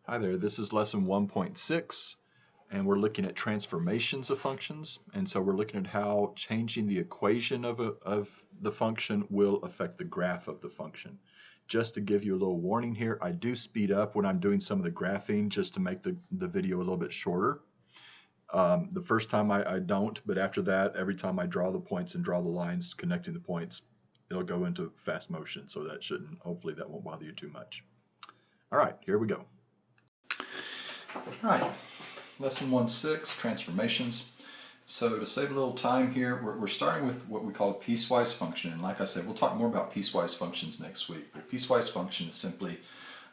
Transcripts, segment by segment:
Hi there, this is lesson 1.6 and we're looking at transformations of functions, and so we're looking at how changing the equation of the function will affect the graph of the function. Just to give you a little warning here, I do speed up when I'm doing some of the graphing just to make the video a little bit shorter. The first time I don't, but after that, every time I draw the points and draw the lines connecting the points, it'll go into fast motion, so hopefully that won't bother you too much. All right, here we go. All right, lesson 1.6, transformations. So to save a little time here, we're starting with what we call a piecewise function. And like I said, we'll talk more about piecewise functions next week. But a piecewise function is simply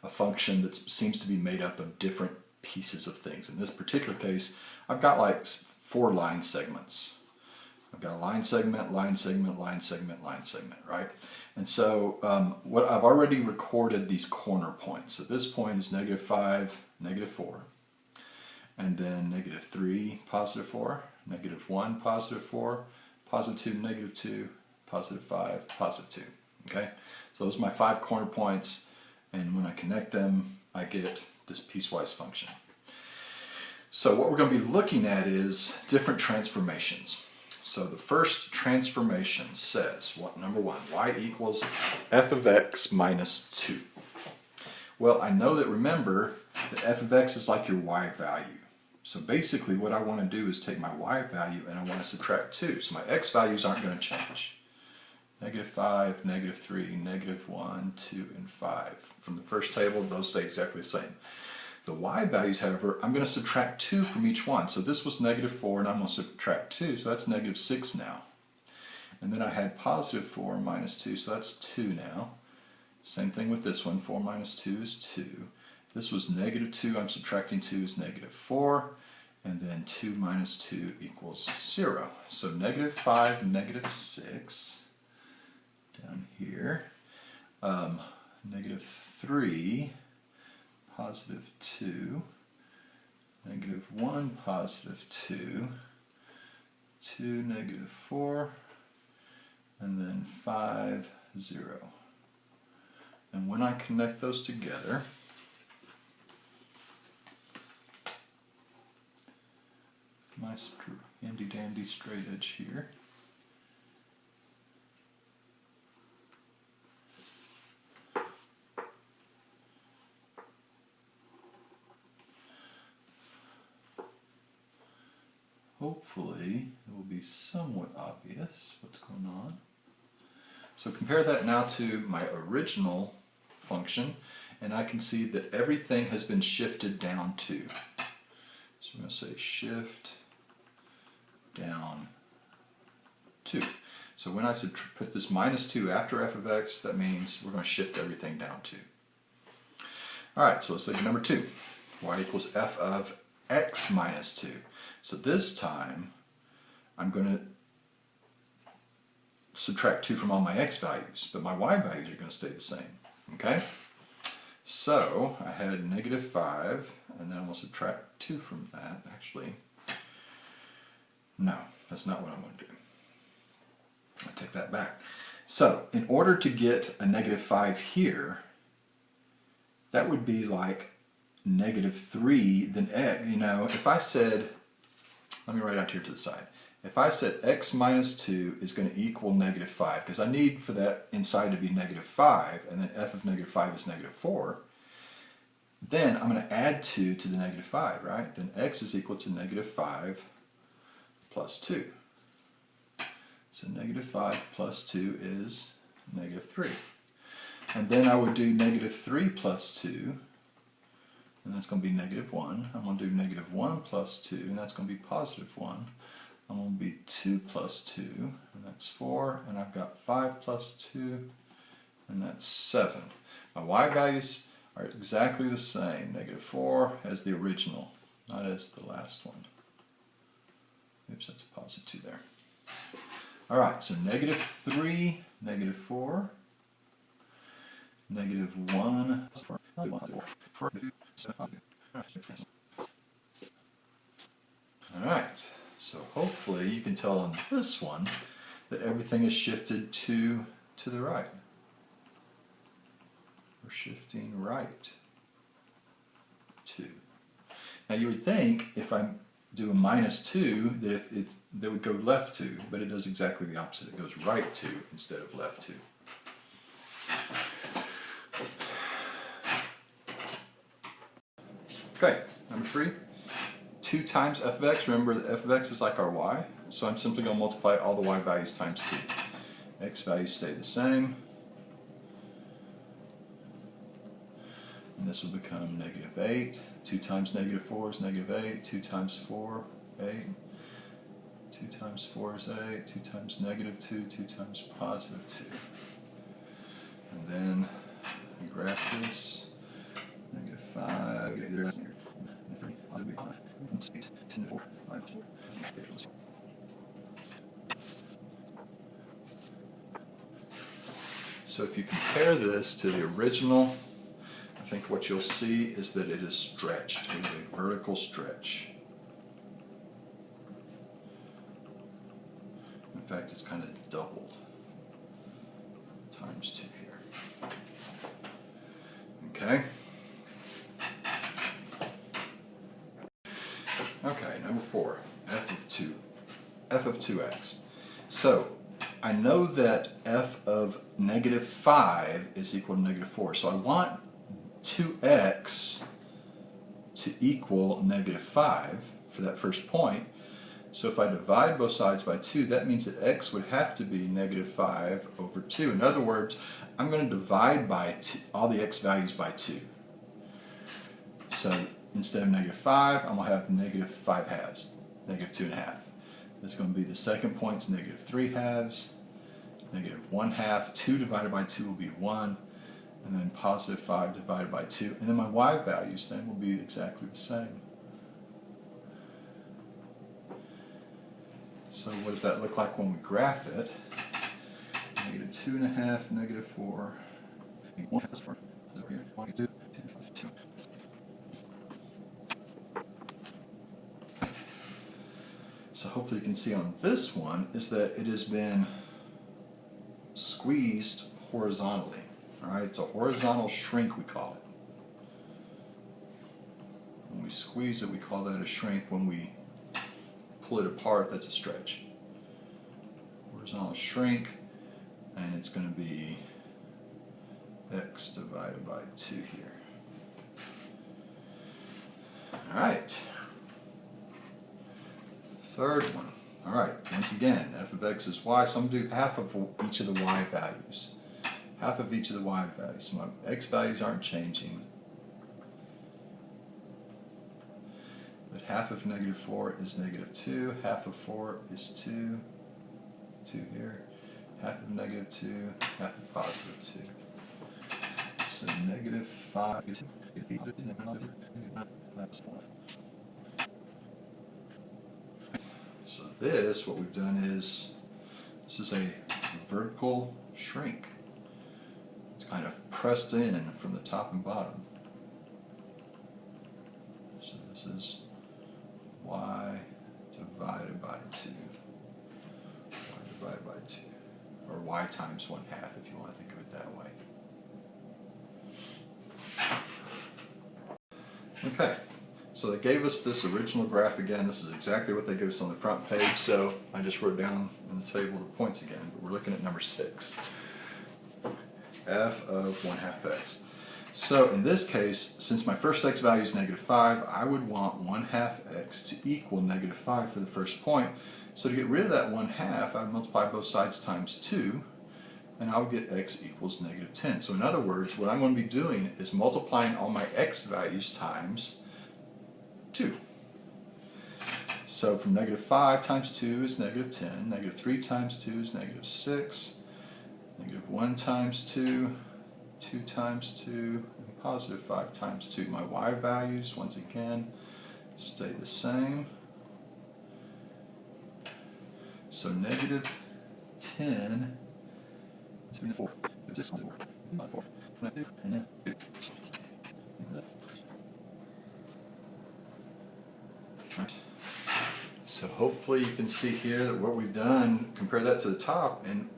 a function that seems to be made up of different pieces of things. In this particular case, I've got like 4 line segments. I've got a line segment, line segment, line segment, line segment, right? And so what I've already recorded these corner points. So this point is -5, -4. And then -3, +4, -1, +4, +2, -2, +5, +2. Okay? So those are my 5 corner points, and when I connect them, I get this piecewise function. So what we're going to be looking at is different transformations. So the first transformation says, number 1, y equals f of x minus 2. Well, I know that, remember, that f of x is like your y value. So basically what I want to do is take my y value and I want to subtract 2. So my x values aren't going to change. -5, -3, -1, 2, and 5. From the first table, those stay exactly the same. The y values, however, I'm going to subtract 2 from each one. So this was -4 and I'm going to subtract 2, so that's -6 now. And then I had +4 minus 2, so that's 2 now. Same thing with this one, 4 minus 2 is 2. This was -2, I'm subtracting 2 is -4, and then 2 minus 2 equals 0. So -5, -6, down here, -3, +2, -1, +2, 2, -4, and then 5, 0. And when I connect those together, my handy dandy straight edge here, hopefully it will be somewhat obvious what's going on. So compare that now to my original function, and I can see that everything has been shifted down 2. So I'm going to say shift down 2. So when I put this -2 after f of x, that means we're going to shift everything down 2. Alright, so let's look at number 2. Y equals f of x minus 2. So this time, I'm going to subtract 2 from all my x values, but my y values are going to stay the same. Okay? So I had -5, and then I'm going to subtract 2 from that. Actually, no, that's not what I'm going to do. I'll take that back. So in order to get a -5 here, that would be like -3, then x. You know, if I said, let me write out here to the side. If I said x minus 2 is going to equal -5, because I need for that inside to be -5, and then f of -5 is -4, then I'm going to add 2 to the -5, right? Then x is equal to -5 plus 2. So -5 plus 2 is -3. And then I would do -3 plus 2, and that's going to be -1. I'm going to do -1 plus 2, and that's going to be +1. I'm going to be 2 plus 2, and that's 4, and I've got 5 plus 2, and that's 7. My y values are exactly the same, -4 as the original, not as the last one. Oops, that's a +2 there. Alright, so -3, -4, -1, Alright, so hopefully you can tell on this one that everything is shifted to the right. We're shifting right Now you would think if I do a -2 that that would go left 2, but it does exactly the opposite. It goes right 2 instead of left 2. Okay, number 3. 2 times f of x. Remember that f of x is like our y, so I'm simply going to multiply all the y values times 2. X values stay the same. And this will become -8. 2 times -4 is -8. 2 times 4, 8. 2 times 4 is 8. 2 times -2. 2 times +2. And then we graph this. -5. So if you compare this to the original, I think what you'll see is that it is stretched. It is a vertical stretch. In fact, it's kind of doubled times 2 here. Okay. Okay, number 4, f of 2x. So I know that f of -5 is equal to -4. So I want 2x to equal -5 for that first point. So if I divide both sides by 2, that means that x would have to be -5 over 2. In other words, I'm going to divide by all the x values by 2. So instead of -5, I'm going to have -5 halves, -2.5. This is going to be the second point's -3 halves, -1 half. 2 divided by 2 will be 1, and then +5 divided by 2. And then my y values then will be exactly the same. So what does that look like when we graph it? -2.5, -4, 1 half, 4, over here, 1, 2, 2. So hopefully you can see on this one is that it has been squeezed horizontally. All right, it's a horizontal shrink, we call it. When we squeeze it, we call that a shrink. When we pull it apart, that's a stretch. Horizontal shrink, and it's going to be x divided by 2 here. All right. Third one. All right, once again, f of x is y, so I'm going to do half of each of the y values. Half of each of the y values. So my x values aren't changing. But half of -4 is -2. Half of 4 is 2. 2 here. Half of -2. Half of +2. So -5 is 2. So this, what we've done is, this is a vertical shrink. It's kind of pressed in from the top and bottom. So this is y divided by 2. Y divided by 2. Or y times 1/2 if you want to think of it that way. Okay. So they gave us this original graph again. This is exactly what they gave us on the front page, so I just wrote down in the table the points again, but we're looking at number 6. F of 1/2 x. So in this case, since my first x value is -5, I would want 1/2 x to equal -5 for the first point. So to get rid of that 1/2, I would multiply both sides times 2, and I would get x equals -10. So in other words, what I'm going to be doing is multiplying all my x values times 2. So from -5 times 2 is -10, -3 times 2 is -6, -1 times 2, 2 times 2, and +5 times 2. My y values, once again, stay the same. So -10, 4, 6, 4, 4, and then 2. So hopefully you can see here that what we've done, compare that to the top, and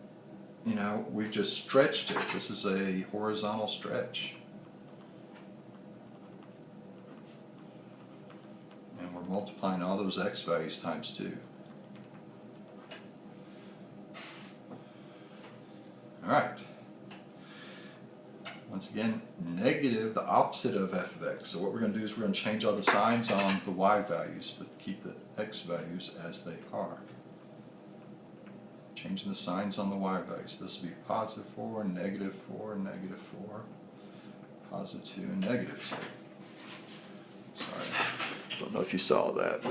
you know, we've just stretched it. This is a horizontal stretch. We're multiplying all those x values times 2. All right. Once again, negative, the opposite of f of x. So what we're going to do is we're going to change all the signs on the y values, but keep the x values as they are. Changing the signs on the y values. This will be positive 4, negative 4, negative 4, positive 2, and negative 2. Sorry, don't know if you saw that.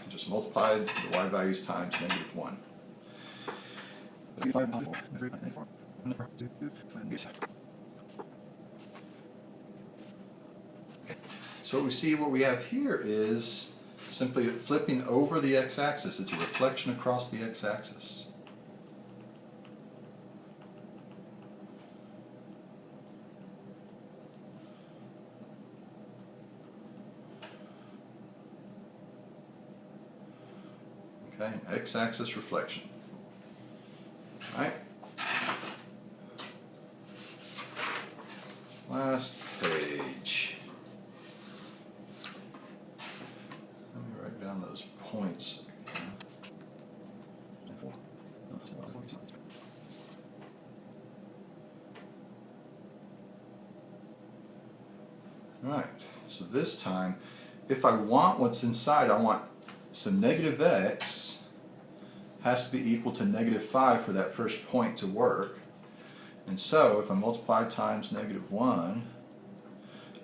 Just multiplied the y values times negative 1. So what we have here is simply flipping over the x-axis. It's a reflection across the x-axis. Okay, x-axis reflection. All right. Last page. Let me write down those points. All right, so this time, if I want what's inside, so negative x has to be equal to negative 5 for that first point to work. And so if I multiply times negative 1,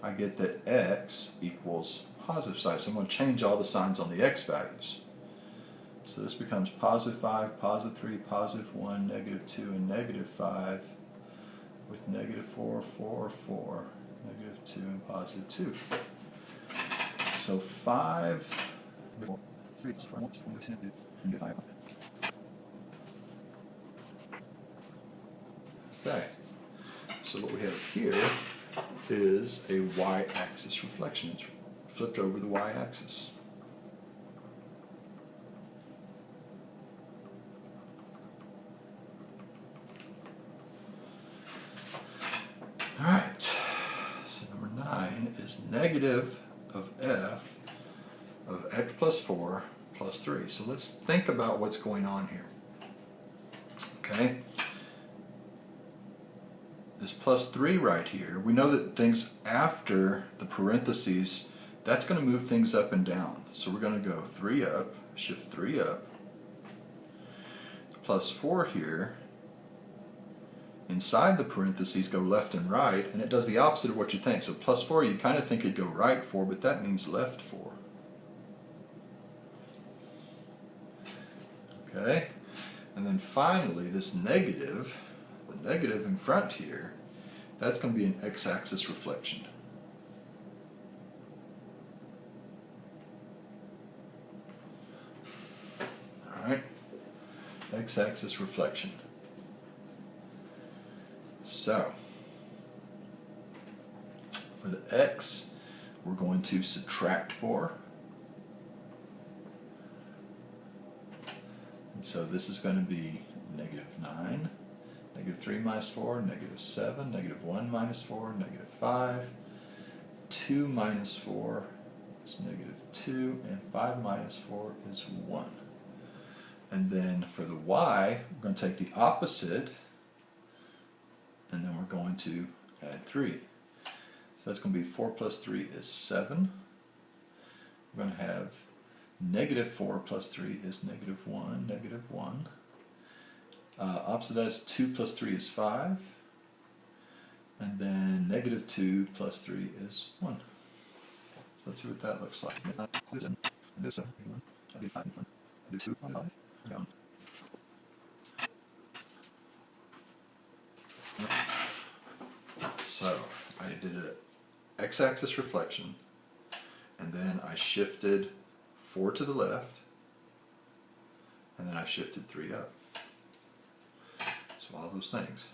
I get that x equals positive 5. So I'm going to change all the signs on the x values. So this becomes positive 5, positive 3, positive 1, negative 2, and negative 5 with negative 4, 4, 4, negative 2, and positive 2. So 5, 4, 3, 4, 2, 5. Okay, so what we have here is a y-axis reflection. It's flipped over the y-axis. All right, so number 9 is negative of f of x plus 4 plus 3. So let's think about what's going on here. Okay. This plus 3 right here, we know that things after the parentheses, that's going to move things up and down. So we're going to go 3 up, shift 3 up. Plus 4 here, inside the parentheses go left and right, and it does the opposite of what you think. So plus 4, you kind of think it'd go right 4, but that means left 4. Okay? And then finally, this negative, the negative in front here, that's going to be an x-axis reflection. All right, x-axis reflection. So, for the x, we're going to subtract 4. And so this is going to be negative 9. Negative 3 minus 4, negative 7, negative 1 minus 4, negative 5, 2 minus 4 is negative 2, and 5 minus 4 is 1. And then for the y, we're going to take the opposite, and then we're going to add 3. So that's going to be 4 plus 3 is 7. We're going to have negative 4 plus 3 is negative 1, negative 1. Opposite of that is 2 plus 3 is 5. And then negative 2 plus 3 is 1. So let's see what that looks like. So I did an x-axis reflection, and then I shifted 4 to the left, and then I shifted 3 up. So all those things.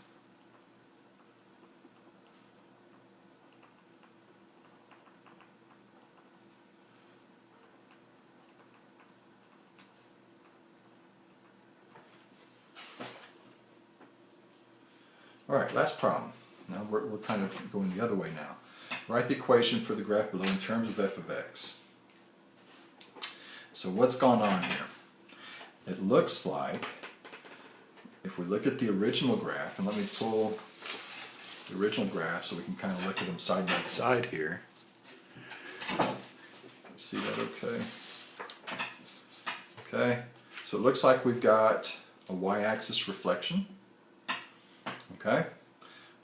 All right, last problem. Now we're kind of going the other way now. Write the equation for the graph below in terms of f of x. So what's gone on here? It looks like, if we look at the original graph, and let me pull the original graph so we can kind of look at them side by side here. See that okay? Okay, so it looks like we've got a y-axis reflection. Okay,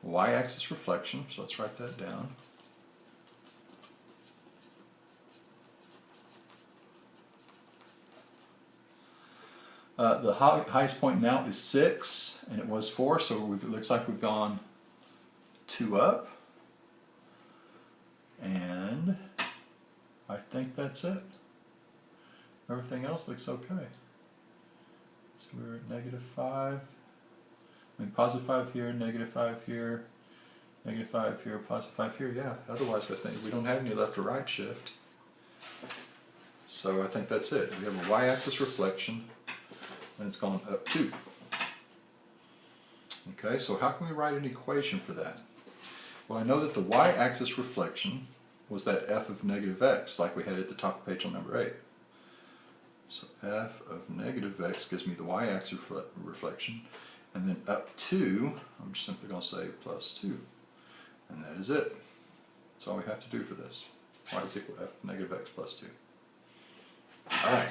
y-axis reflection, so let's write that down. The highest point now is 6, and it was 4, so it looks like we've gone 2 up. And I think that's it. Everything else looks okay. So we're at -5. I mean, +5 here, -5 here, -5 here, +5 here. Yeah, otherwise I think we don't have any left or right shift. So I think that's it. We have a y-axis reflection, and it's gone up 2. Okay, so how can we write an equation for that? Well, I know that the y-axis reflection was that f of -x, like we had at the top of page on number 8. So f of -x gives me the y-axis reflection, and then up 2, I'm just simply going to say +2. And that is it. That's all we have to do for this. Y is equal to f of -x +2. All right.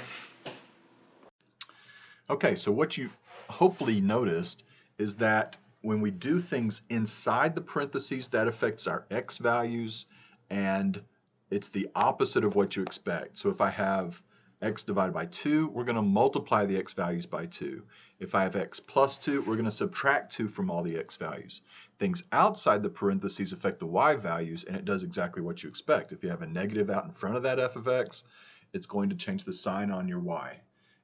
Okay, so what you hopefully noticed is that when we do things inside the parentheses, that affects our x values, and it's the opposite of what you expect. So if I have x divided by 2, we're going to multiply the x values by 2. If I have x plus 2, we're going to subtract 2 from all the x values. Things outside the parentheses affect the y values, and it does exactly what you expect. If you have a negative out in front of that f of x, it's going to change the sign on your y.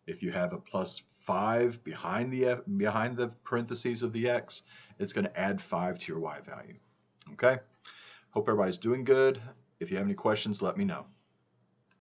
If you have a +5 behind the parentheses of the x, it's going to add 5 to your y value. Okay? Hope everybody's doing good. If you have any questions, let me know.